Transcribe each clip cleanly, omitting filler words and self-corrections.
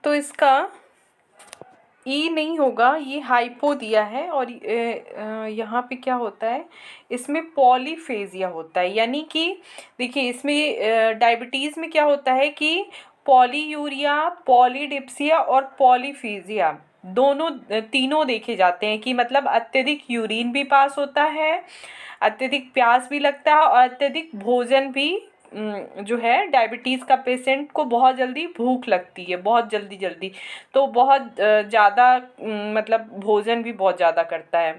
तो इसका ई नहीं होगा, ये हाइपो दिया है। और यहाँ पे क्या होता है, इसमें पॉलीफेजिया होता है, यानी कि देखिए इसमें डायबिटीज़ में क्या होता है कि पॉलीयूरिया, पॉलीडिप्सिया और पॉलीफेजिया दोनों तीनों देखे जाते हैं कि मतलब अत्यधिक यूरिन भी पास होता है, अत्यधिक प्यास भी लगता है और अत्यधिक भोजन भी जो है डायबिटीज़ का पेशेंट को बहुत जल्दी भूख लगती है, बहुत जल्दी जल्दी, तो बहुत ज़्यादा मतलब भोजन भी बहुत ज़्यादा करता है।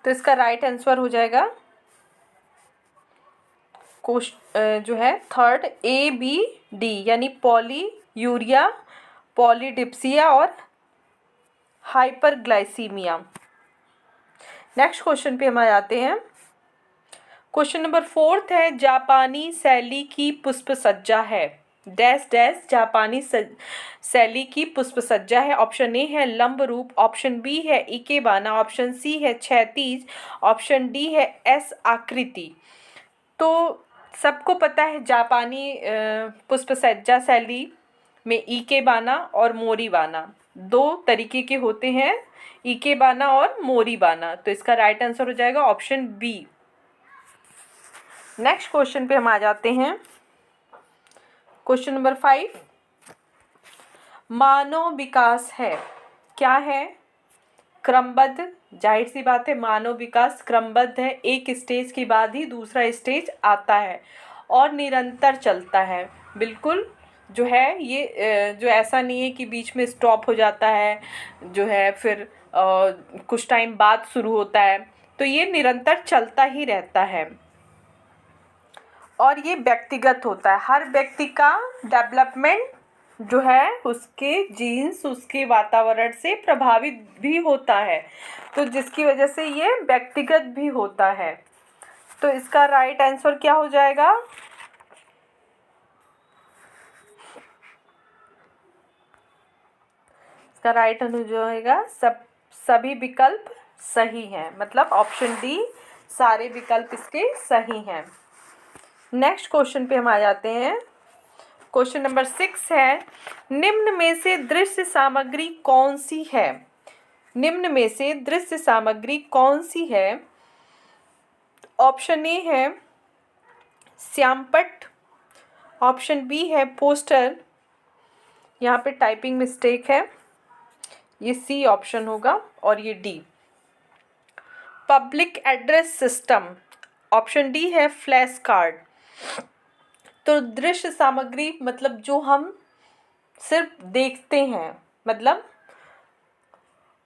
तो इसका राइट आंसर हो जाएगा जो है थर्ड, ए बी डी, यानी पॉलीयूरिया, पॉलीडिप्सिया और हाइपरग्लाइसीमिया। नेक्स्ट क्वेश्चन पे हम आ जाते हैं। क्वेश्चन नंबर 4 है, जापानी शैली की पुष्प सज्जा है डैश डैश जापानी शैली की पुष्प सज्जा है। ऑप्शन ए है लंब रूप, ऑप्शन बी है इकेबाना, ऑप्शन सी है क्षैतिज, ऑप्शन डी है एस आकृति। तो सबको पता है जापानी पुष्प सज्जा शैली में इकेबाना और मोरीबाना दो तरीके के होते हैं, इकेबाना और मोरीबाना। तो इसका राइट आंसर हो जाएगा ऑप्शन बी। नेक्स्ट क्वेश्चन पे हम आ जाते हैं। क्वेश्चन नंबर 5, मानव विकास है क्या है? क्रमबद्ध, जाहिर सी बात है मानव विकास क्रमबद्ध है, एक स्टेज के बाद ही दूसरा स्टेज आता है और निरंतर चलता है। बिल्कुल जो है ये जो ऐसा नहीं है कि बीच में स्टॉप हो जाता है, जो है फिर कुछ टाइम बाद शुरू होता है, तो ये निरंतर चलता ही रहता है और ये व्यक्तिगत होता है। हर व्यक्ति का डेवलपमेंट जो है उसके जीन्स, उसके वातावरण से प्रभावित भी होता है, तो जिसकी वजह से ये व्यक्तिगत भी होता है। तो इसका राइट आंसर क्या हो जाएगा? इसका राइट आंसर हो जाएगा सभी विकल्प सही हैं, मतलब ऑप्शन डी सारे विकल्प इसके सही हैं। नेक्स्ट क्वेश्चन पे हम आ जाते हैं। क्वेश्चन नंबर 6 है, निम्न में से दृश्य सामग्री कौन सी है? निम्न में से दृश्य सामग्री कौन सी है? ऑप्शन ए है श्यामपट्ट, ऑप्शन बी है पोस्टर, यहाँ पे टाइपिंग मिस्टेक है, ये सी ऑप्शन होगा, और ये D public address system, option D है फ्लैश कार्ड। तो दृश्य सामग्री मतलब जो हम सिर्फ देखते हैं, मतलब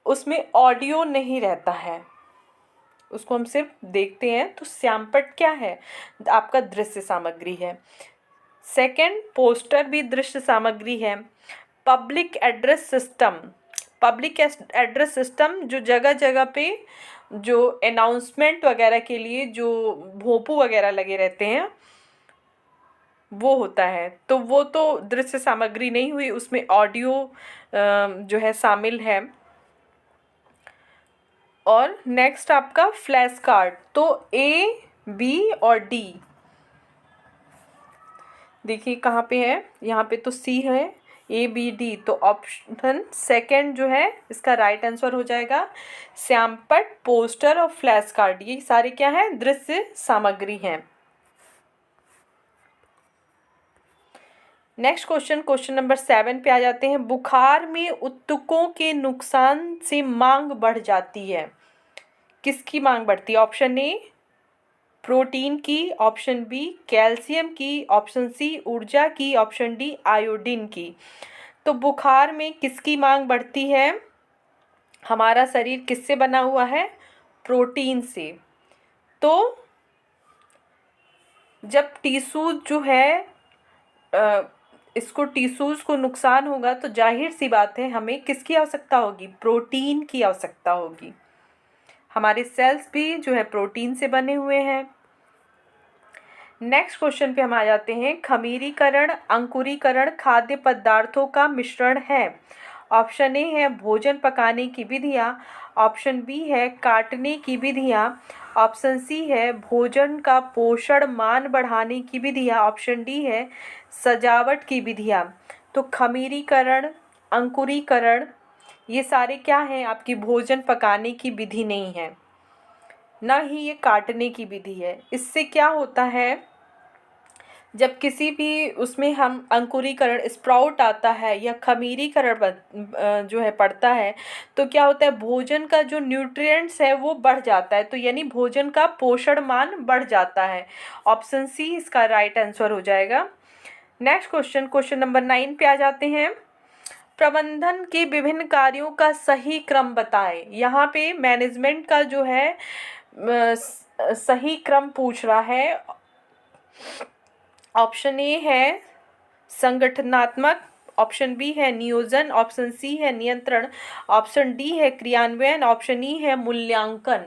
उसमें ऑडियो नहीं रहता है, उसको हम सिर्फ देखते हैं, तो श्यामपट्ट क्या है? आपका दृश्य सामग्री है। सेकंड, पोस्टर भी दृश्य सामग्री है। Public address system, public address system जो जगह जगह पे जो अनाउंसमेंट वगैरह के लिए जो भोंपू वगैरह लगे रहते हैं वो होता है, तो वो तो दृश्य सामग्री नहीं हुई, उसमें ऑडियो जो है शामिल है। और नेक्स्ट आपका फ्लैश कार्ड, तो ए बी और डी देखिए कहाँ पे है, यहाँ पे तो सी है, ए बी डी, तो ऑप्शन सेकंड जो है इसका राइट आंसर हो जाएगा श्यामपट्ट, पोस्टर और फ्लैश कार्ड, ये सारे क्या है? दृश्य सामग्री हैं। नेक्स्ट क्वेश्चन, क्वेश्चन नंबर 7 पे आ जाते हैं। बुखार में उत्तकों के नुकसान से मांग बढ़ जाती है, किसकी मांग बढ़ती है? ऑप्शन ए प्रोटीन की, ऑप्शन बी कैल्शियम की, ऑप्शन सी ऊर्जा की, ऑप्शन डी आयोडीन की। तो बुखार में किसकी मांग बढ़ती है? हमारा शरीर किससे बना हुआ है? प्रोटीन से। तो जब टिश्यूज जो है इसको टिश्यूज को नुकसान होगा तो जाहिर सी बात है हमें किसकी आवश्यकता होगी? प्रोटीन की आवश्यकता होगी। हमारे सेल्स भी जो है प्रोटीन से बने हुए हैं। नेक्स्ट क्वेश्चन पे हम आ जाते हैं। खमीरीकरण, अंकुरीकरण खाद्य पदार्थों का मिश्रण है। ऑप्शन ए है भोजन पकाने की विधियाँ, ऑप्शन बी है काटने की विधियाँ, ऑप्शन सी है भोजन का पोषण मान बढ़ाने की विधियाँ, ऑप्शन डी है सजावट की विधियाँ। तो खमीरीकरण, अंकुरीकरण, ये सारे क्या हैं, आपकी भोजन पकाने की विधि नहीं है, ना ही ये काटने की विधि है। इससे क्या होता है, जब किसी भी उसमें हम अंकुरीकरण स्प्राउट आता है या खमीरीकरण जो है पड़ता है, तो क्या होता है भोजन का जो न्यूट्रिएंट्स है वो बढ़ जाता है, तो यानी भोजन का पोषण मान बढ़ जाता है। ऑप्शन सी इसका राइट आंसर हो जाएगा। नेक्स्ट क्वेश्चन, क्वेश्चन नंबर 9 पे आ जाते हैं। प्रबंधन के विभिन्न कार्यों का सही क्रम बताएं। यहाँ पे मैनेजमेंट का जो है सही क्रम पूछ रहा है। ऑप्शन ए है संगठनात्मक, ऑप्शन बी है नियोजन, ऑप्शन सी है नियंत्रण, ऑप्शन डी है क्रियान्वयन, ऑप्शन ई है मूल्यांकन।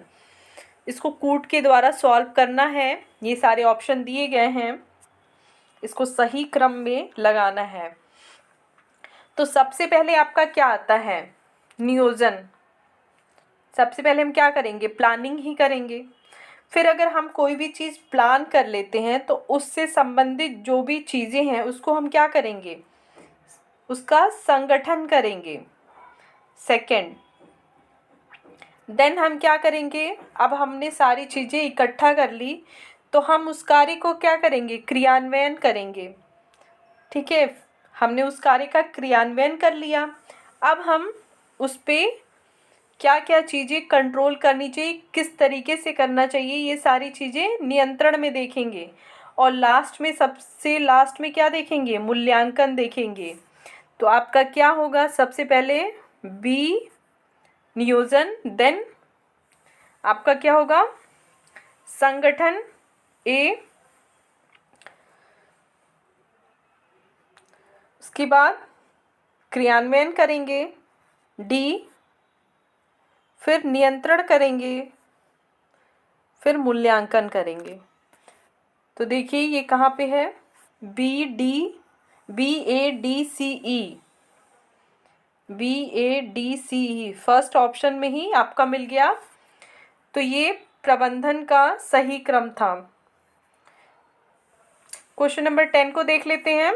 इसको कूट के द्वारा सॉल्व करना है। ये सारे ऑप्शन दिए गए हैं, इसको सही क्रम में लगाना है। तो सबसे पहले आपका क्या आता है, नियोजन। सबसे पहले हम क्या करेंगे, प्लानिंग ही करेंगे। फिर अगर हम कोई भी चीज़ प्लान कर लेते हैं तो उससे संबंधित जो भी चीज़ें हैं उसको हम क्या करेंगे, उसका संगठन करेंगे। सेकंड, देन हम क्या करेंगे, अब हमने सारी चीज़ें इकट्ठा कर ली तो हम उस कार्य को क्या करेंगे, क्रियान्वयन करेंगे। ठीक है, हमने उस कार्य का क्रियान्वयन कर लिया। अब हम उस पर क्या क्या चीज़ें कंट्रोल करनी चाहिए, किस तरीके से करना चाहिए, ये सारी चीज़ें नियंत्रण में देखेंगे। और लास्ट में, सबसे लास्ट में क्या देखेंगे, मूल्यांकन देखेंगे। तो आपका क्या होगा, सबसे पहले बी नियोजन, देन आपका क्या होगा संगठन ए, उसके बाद क्रियान्वयन करेंगे डी, फिर नियंत्रण करेंगे, फिर मूल्यांकन करेंगे। तो देखिए ये कहाँ पे है, BADCE, BADCE फर्स्ट ऑप्शन में ही आपका मिल गया। तो ये प्रबंधन का सही क्रम था। क्वेश्चन नंबर 10 को देख लेते हैं।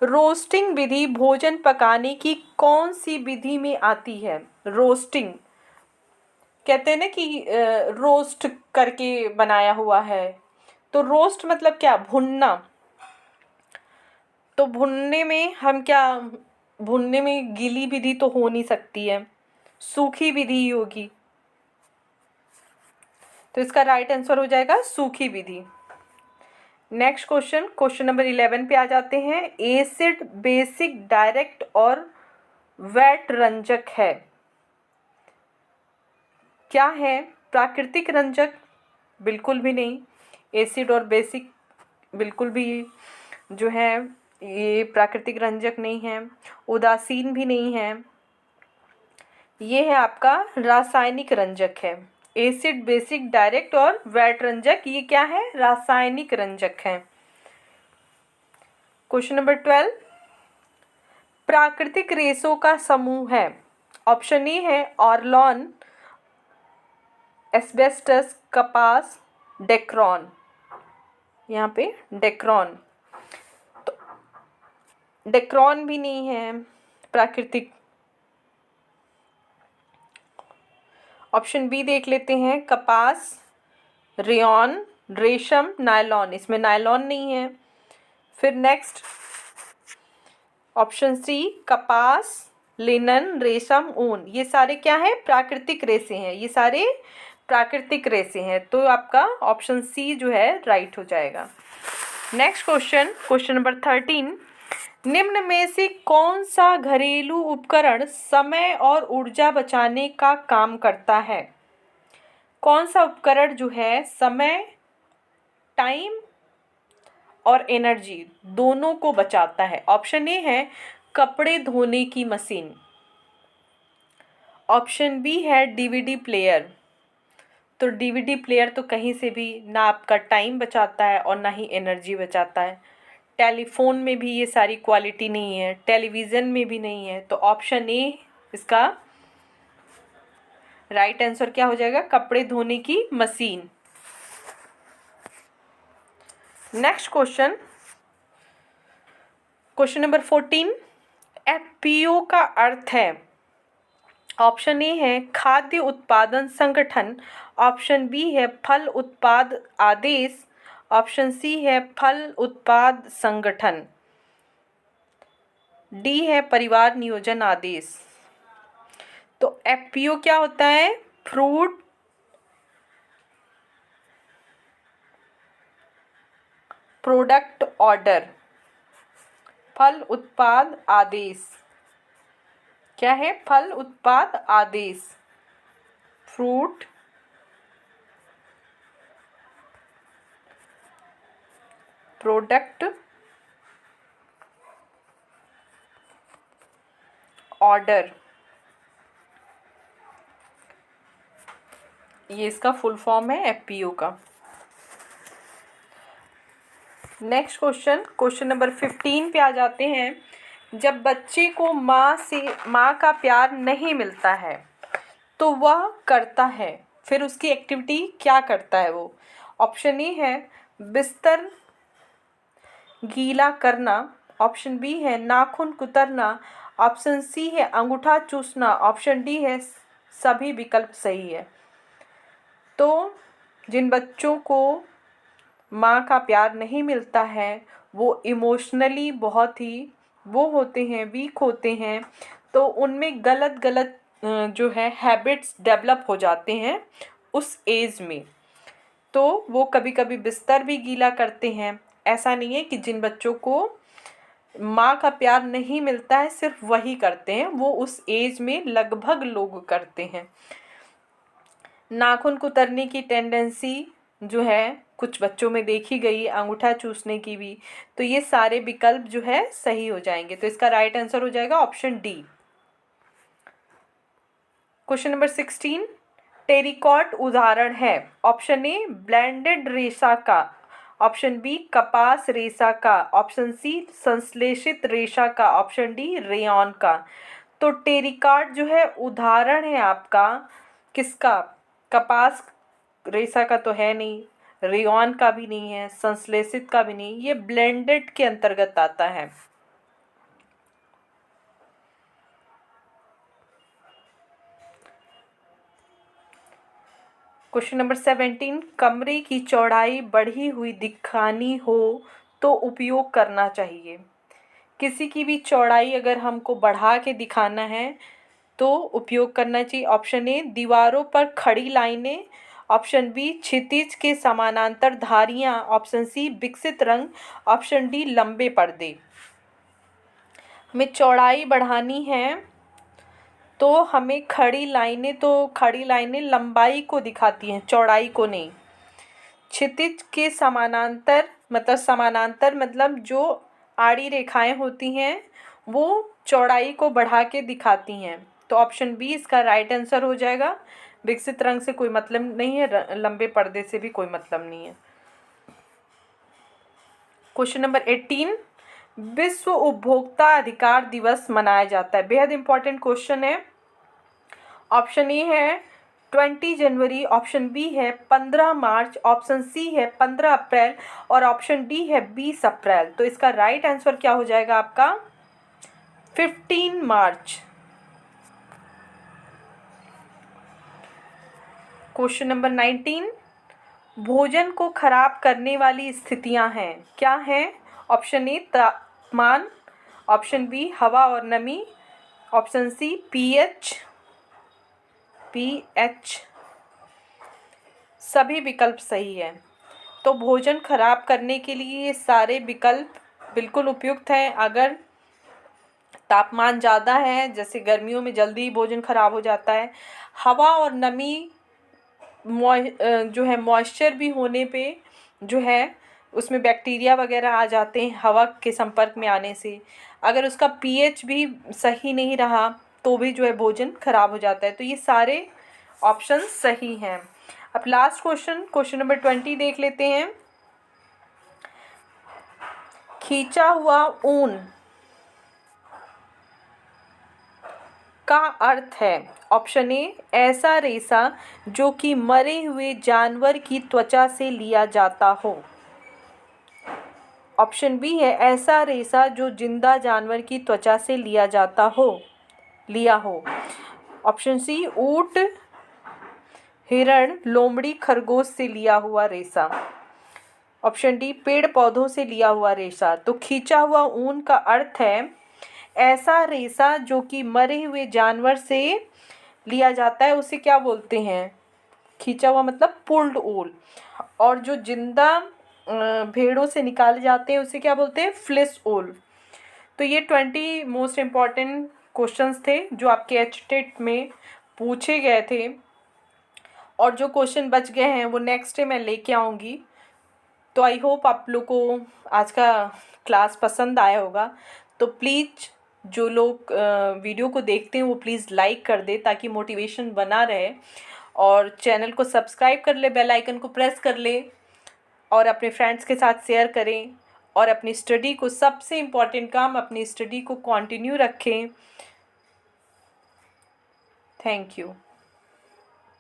रोस्टिंग विधि भोजन पकाने की कौन सी विधि में आती है। रोस्टिंग कहते हैं ना कि रोस्ट करके बनाया हुआ है, तो रोस्ट मतलब क्या, भुनना। तो भुनने में हम क्या, भुनने में गीली विधि तो हो नहीं सकती है, सूखी विधि ही होगी। तो इसका राइट आंसर हो जाएगा सूखी विधि। नेक्स्ट क्वेश्चन, क्वेश्चन नंबर 11 पे आ जाते हैं। एसिड बेसिक डायरेक्ट और वेट रंजक है, क्या है, प्राकृतिक रंजक, बिल्कुल भी नहीं। एसिड और बेसिक बिल्कुल भी जो है ये प्राकृतिक रंजक नहीं है। उदासीन भी नहीं है, ये है आपका रासायनिक रंजक है। एसिड बेसिक डायरेक्ट और वेट रंजक ये क्या है, रासायनिक रंजक है। क्वेश्चन नंबर 12, प्राकृतिक रेशों का समूह है। ऑप्शन ए है ऑर्लॉन, एस्बेस्टस, कपास, डेक्रॉन। यहाँ पे डेक्रॉन, तो डेक्रॉन भी नहीं है प्राकृतिक। ऑप्शन बी देख लेते हैं, कपास, रेयॉन, रेशम, नायलॉन। इसमें नायलॉन नहीं है। फिर नेक्स्ट ऑप्शन सी, कपास, लिनन, रेशम, ऊन, ये सारे क्या है, प्राकृतिक रेशे हैं। ये सारे प्राकृतिक रेशे हैं। तो आपका ऑप्शन सी जो है राइट हो जाएगा। नेक्स्ट क्वेश्चन, क्वेश्चन नंबर 13, निम्न में से कौन सा घरेलू उपकरण समय और ऊर्जा बचाने का काम करता है। कौन सा उपकरण जो है समय, टाइम और एनर्जी दोनों को बचाता है। ऑप्शन ए है कपड़े धोने की मशीन, ऑप्शन बी है डीवीडी प्लेयर। तो डीवीडी प्लेयर तो कहीं से भी ना आपका टाइम बचाता है और ना ही एनर्जी बचाता है। टेलीफोन में भी ये सारी क्वालिटी नहीं है, टेलीविज़न में भी नहीं है। तो ऑप्शन ए इसका राइट आंसर क्या हो जाएगा, कपड़े धोने की machine. Next question, question number 14, FPO का अर्थ है, ऑप्शन ए है खाद्य उत्पादन संगठन, ऑप्शन बी है फल उत्पाद आदेश, ऑप्शन सी है फल उत्पाद संगठन, डी है परिवार नियोजन आदेश। तो एफपीओ क्या होता है? फ्रूट प्रोडक्ट ऑर्डर, फल उत्पाद आदेश। क्या है? फल उत्पाद आदेश, फ्रूट प्रोडक्ट ऑर्डर, ये इसका फुल फॉर्म है एफपीओ का। नेक्स्ट क्वेश्चन, क्वेश्चन नंबर 15 पे आ जाते हैं। जब बच्चे को माँ का प्यार नहीं मिलता है तो वह करता है, फिर उसकी एक्टिविटी क्या करता है वो? ऑप्शन ए है बिस्तर गीला करना, ऑप्शन बी है नाखून कुतरना, ऑप्शन सी है अंगूठा चूसना, ऑप्शन डी है सभी विकल्प सही है। तो जिन बच्चों को माँ का प्यार नहीं मिलता है वो इमोशनली बहुत ही वो होते हैं, वीक होते हैं, तो उनमें गलत गलत जो है हैबिट्स डेवलप हो जाते हैं उस एज में। तो वो कभी कभी बिस्तर भी गीला करते हैं। ऐसा नहीं है कि जिन बच्चों को माँ का प्यार नहीं मिलता है सिर्फ वही करते हैं, वो उस एज में लगभग लोग करते हैं। नाखून कुतरने की टेंडेंसी जो है कुछ बच्चों में देखी गई, अंगूठा चूसने की भी। तो ये सारे विकल्प जो है सही हो जाएंगे। तो इसका राइट आंसर हो जाएगा option D. Question number 16, terricot उदाहरण है, ऑप्शन ए ब्लेंडेड रेशा का, ऑप्शन बी कपास रेशा का, ऑप्शन सी संश्लेषित रेशा का, ऑप्शन डी रेयॉन का। तो टेरिकॉट जो है उदाहरण है आपका किसका? कपास रेशा का तो है नहीं, रेयॉन का भी नहीं है, संश्लेषित का भी नहीं, ये ब्लेंडेड के अंतर्गत आता है। क्वेश्चन नंबर 17, कमरे की चौड़ाई बढ़ी हुई दिखानी हो तो उपयोग करना चाहिए। किसी की भी चौड़ाई अगर हमको बढ़ा के दिखाना है तो उपयोग करना चाहिए। ऑप्शन ए दीवारों पर खड़ी लाइनें, ऑप्शन बी क्षितिज के समानांतर धारियां, ऑप्शन सी विकसित रंग, ऑप्शन डी लंबे पर्दे। हमें चौड़ाई बढ़ानी है तो हमें खड़ी लाइनें लंबाई को दिखाती हैं, चौड़ाई को नहीं। क्षितिज के समानांतर मतलब जो आड़ी रेखाएं होती हैं वो चौड़ाई को बढ़ा के दिखाती हैं। तो ऑप्शन बी इसका राइट आंसर हो जाएगा। विकसित रंग से कोई मतलब नहीं है, लंबे पर्दे से भी कोई मतलब नहीं है। क्वेश्चन नंबर 18, विश्व उपभोक्ता अधिकार दिवस मनाया जाता है। बेहद इंपॉर्टेंट क्वेश्चन है। ऑप्शन ए है 20 जनवरी, ऑप्शन बी है 15 मार्च, ऑप्शन सी है 15 अप्रैल और ऑप्शन डी है 20 अप्रैल। तो इसका राइट आंसर क्या हो जाएगा आपका? 15 मार्च। क्वेश्चन नंबर 19, भोजन को खराब करने वाली स्थितियां हैं, क्या हैं? ऑप्शन ए तापमान, ऑप्शन बी हवा और नमी, ऑप्शन सी पीएच, सभी विकल्प सही है। तो भोजन खराब करने के लिए ये सारे विकल्प बिल्कुल उपयुक्त हैं। अगर तापमान ज़्यादा है, जैसे गर्मियों में जल्दी ही भोजन खराब हो जाता है, हवा और नमी जो है मॉइस्चर भी होने पे जो है उसमें बैक्टीरिया वगैरह आ जाते हैं हवा के संपर्क में आने से। अगर उसका पीएच भी सही नहीं रहा तो भी जो है भोजन खराब हो जाता है। तो ये सारे ऑप्शन सही हैं। अब लास्ट क्वेश्चन, क्वेश्चन नंबर 20 देख लेते हैं। खींचा हुआ ऊन का अर्थ है, ऑप्शन ए ऐसा रेशा जो कि मरे हुए जानवर की त्वचा से लिया जाता हो, ऑप्शन बी है ऐसा रेशा जो जिंदा जानवर की त्वचा से लिया हो। ऑप्शन सी ऊंट, हिरण, लोमड़ी, खरगोश से लिया हुआ रेशा। ऑप्शन डी पेड़ पौधों से लिया हुआ रेशा। तो खींचा हुआ ऊन का अर्थ है ऐसा रेशा जो कि मरे हुए जानवर से लिया जाता है, उसे क्या बोलते हैं? खींचा हुआ मतलब पुल्ड ऊल। और जो जिंदा भेड़ों से निकाले जाते हैं उसे क्या बोलते हैं? फ्लेश ऊल। तो ये 20 मोस्ट इम्पॉर्टेंट क्वेश्चंस थे जो आपके एचटेट में पूछे गए थे, और जो क्वेश्चन बच गए हैं वो नेक्स्ट डे मैं लेके आऊँगी। तो आई होप आप लोग को आज का क्लास पसंद आया होगा। तो प्लीज़ जो लोग वीडियो को देखते हैं वो प्लीज़ लाइक कर दे ताकि मोटिवेशन बना रहे, और चैनल को सब्सक्राइब कर ले, बेल आइकन को प्रेस कर ले, और अपने फ्रेंड्स के साथ शेयर करें, और अपनी स्टडी को, सबसे इम्पॉर्टेंट काम, अपनी स्टडी को कंटिन्यू रखें। Thank you.